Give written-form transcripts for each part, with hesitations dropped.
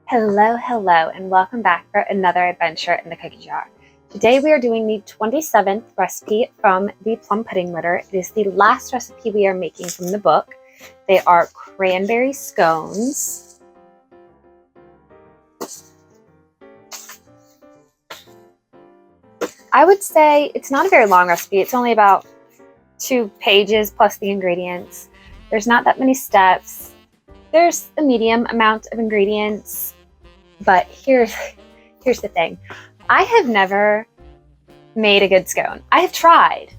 Hello, and welcome back for another adventure in the cookie jar. Today we are doing the 27th recipe from the Plum Pudding Murder. It is the last recipe we are making from the book. They are cranberry scones. I would say it's not a very long recipe. It's only about 2 pages plus the ingredients. There's not that many steps. There's a medium amount of ingredients. But here's the thing. I have never made a good scone. I have tried,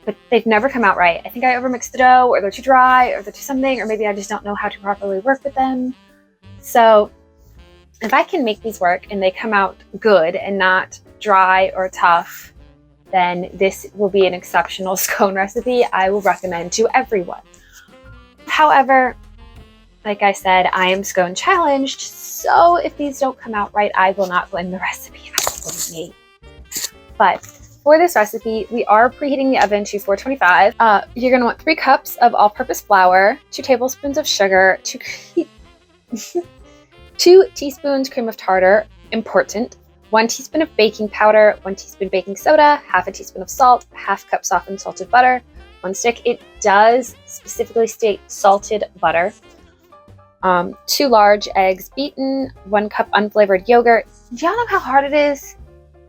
but they've never come out right. I think I overmixed the dough, or they're too dry, or they're too something, or maybe I just don't know how to properly work with them. So if I can make these work and they come out good and not dry or tough, then this will be an exceptional scone recipe I will recommend to everyone. However, like I said, I am scone challenged, so if these don't come out right, I will not blame the recipe. That's me. But for this recipe, we are preheating the oven to 425. You're going to want 3 cups of all-purpose flour, 2 tablespoons of sugar, 2 teaspoons cream of tartar, important, 1 teaspoon of baking powder, 1 teaspoon baking soda, half a teaspoon of salt, half cup softened salted butter, 1 stick. It does specifically state salted butter. 2 large eggs beaten, 1 cup unflavored yogurt. Do y'all know how hard it is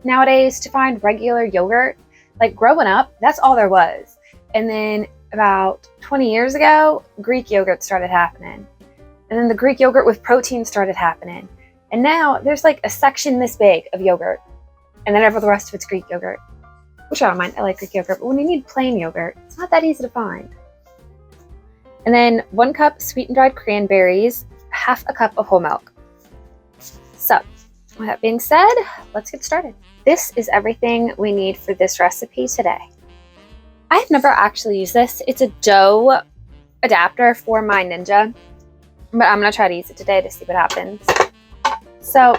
nowadays to find regular yogurt? Like growing up, that's all there was. And then about 20 years ago, Greek yogurt started happening. And then the Greek yogurt with protein started happening. And now there's like a section this big of yogurt. And then the rest of it's Greek yogurt. Which I don't mind, I like Greek yogurt. But when you need plain yogurt, it's not that easy to find. And then 1 cup sweetened dried cranberries, half a cup of whole milk. So, with that being said, let's get started. This is everything we need for this recipe today. I have never actually used this. It's a dough adapter for my Ninja, but I'm going to try to use it today to see what happens. So,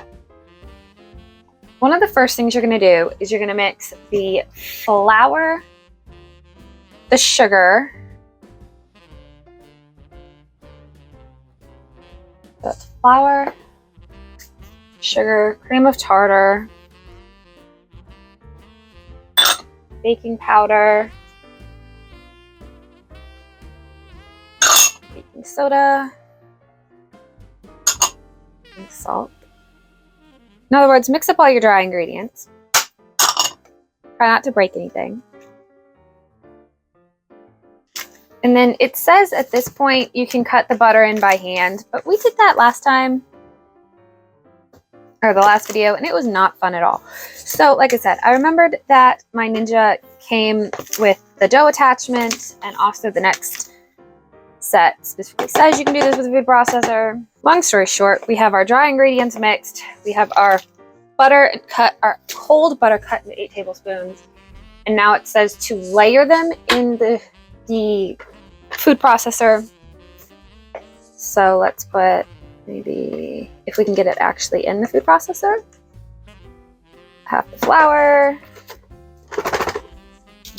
one of the first things you're going to do is you're going to mix the flour, the sugar, that's flour, sugar, cream of tartar, baking powder, baking soda, and salt. In other words, mix up all your dry ingredients. Try not to break anything. And then it says at this point you can cut the butter in by hand, but we did that last time, or the last video, and it was not fun at all. So like I said, I remembered that my Ninja came with the dough attachment, and also the next set specifically says you can do this with a food processor. Long story short, we have our dry ingredients mixed, we have our butter cut, our cold butter cut into 8 tablespoons, and now it says to layer them in the food processor. So let's put, maybe if we can get it actually in the food processor, half the flour,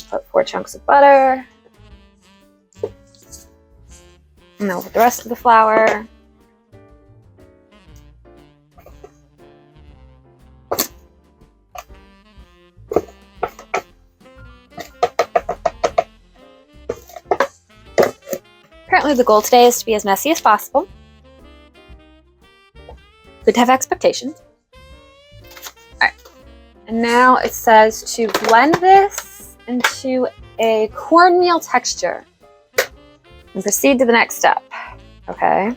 put 4 chunks of butter, and then with the rest of the flour. Apparently the goal today is to be as messy as possible. Good to have expectations. Alright, and now it says to blend this into a cornmeal texture and proceed to the next step. Okay.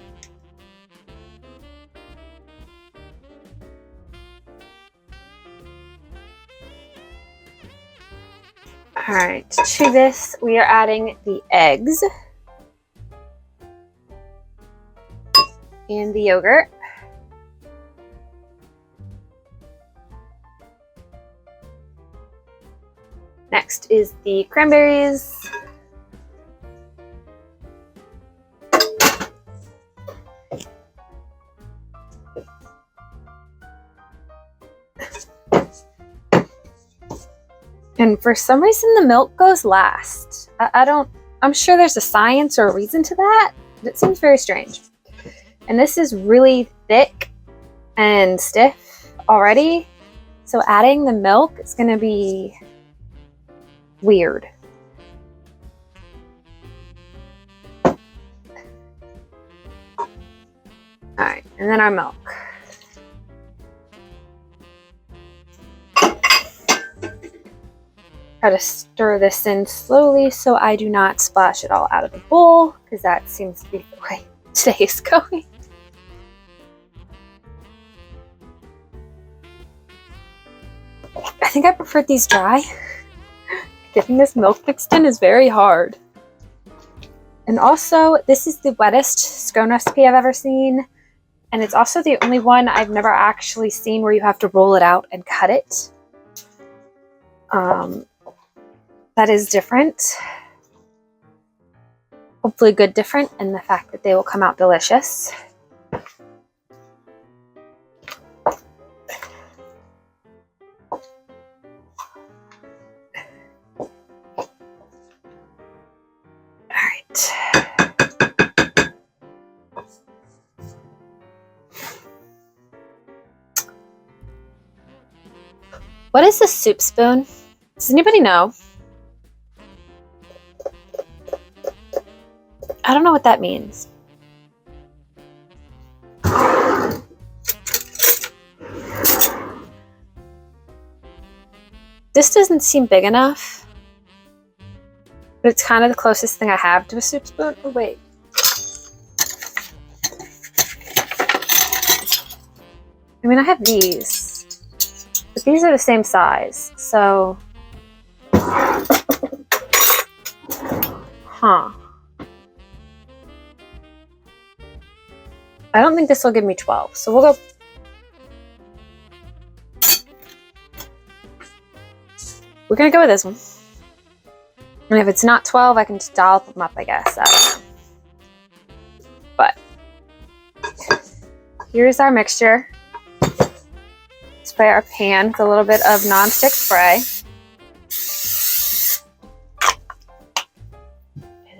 Alright, to this we are adding the eggs and the yogurt. Next is the cranberries. And for some reason the milk goes last. I'm sure there's a science or a reason to that, but it seems very strange. And this is really thick and stiff already. So adding the milk is going to be weird. All right, and then our milk. Try to stir this in slowly so I do not splash it all out of the bowl, because that seems to be the way today is going. I think I prefer these dry. Getting this milk mixed in is very hard. And also, this is the wettest scone recipe I've ever seen. And it's also the only one I've never actually seen where you have to roll it out and cut it. That is different. Hopefully good different, and the fact that they will come out delicious. What is a soup spoon? Does anybody know? I don't know what that means. This doesn't seem big enough, but it's kind of the closest thing I have to a soup spoon. Oh, wait. I mean, I have these, but these are the same size, so... Huh. I don't think this will give me 12, so we'll go. We're gonna go with this one. And if it's not 12, I can just dollop them up, I guess. I don't know. But here's our mixture. Spray our pan with a little bit of nonstick spray.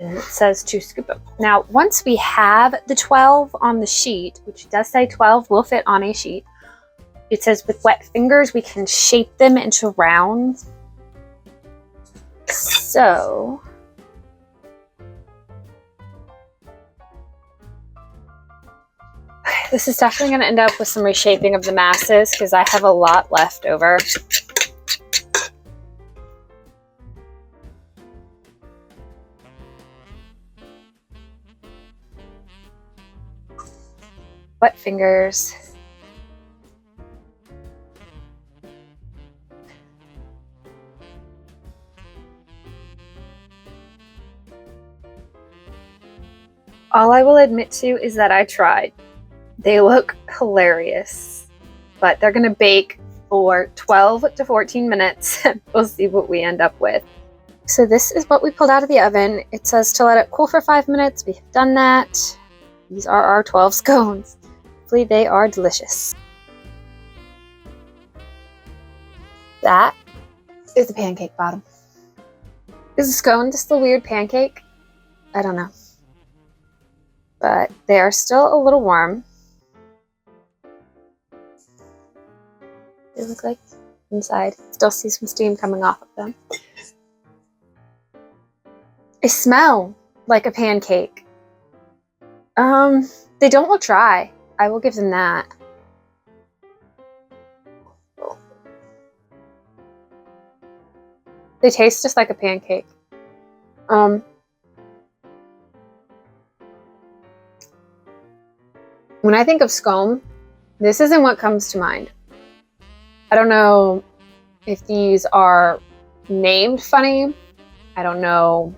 And it says to scoop it. Now, once we have the 12 on the sheet, which does say 12 will fit on a sheet, it says with wet fingers we can shape them into rounds. So, this is definitely going to end up with some reshaping of the masses because I have a lot left over. Wet fingers. All I will admit to is that I tried. They look hilarious, but they're gonna bake for 12 to 14 minutes. We'll see what we end up with. So this is what we pulled out of the oven. It says to let it cool for 5 minutes. We have done that. These are our 12 scones. Hopefully they are delicious. That is the pancake bottom. Is a scone just a weird pancake? I don't know. But they are still a little warm. They look like inside. Still see some steam coming off of them. They smell like a pancake. They don't look dry. I will give them that. They taste just like a pancake. When I think of scone, this isn't what comes to mind. I don't know if these are named funny. I don't know.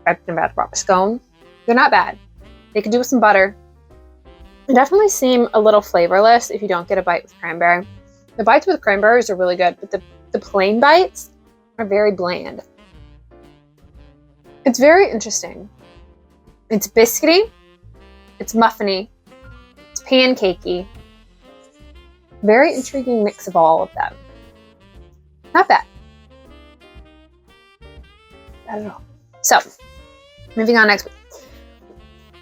I've been about to rock a scone. They're not bad. They could do with some butter. They definitely seem a little flavorless if you don't get a bite with cranberry. The bites with cranberries are really good, but the plain bites are very bland. It's very interesting. It's biscuity, it's muffiny, it's pancakey. Very intriguing mix of all of them. Not bad. Not at all. So, moving on next week.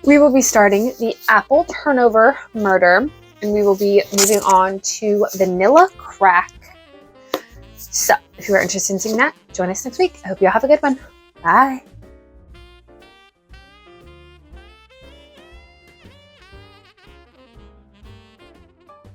We will be starting the apple turnover murder, and we will be moving on to vanilla crack. So if you are interested in seeing that, join us next week. I hope you all have a good one. Bye.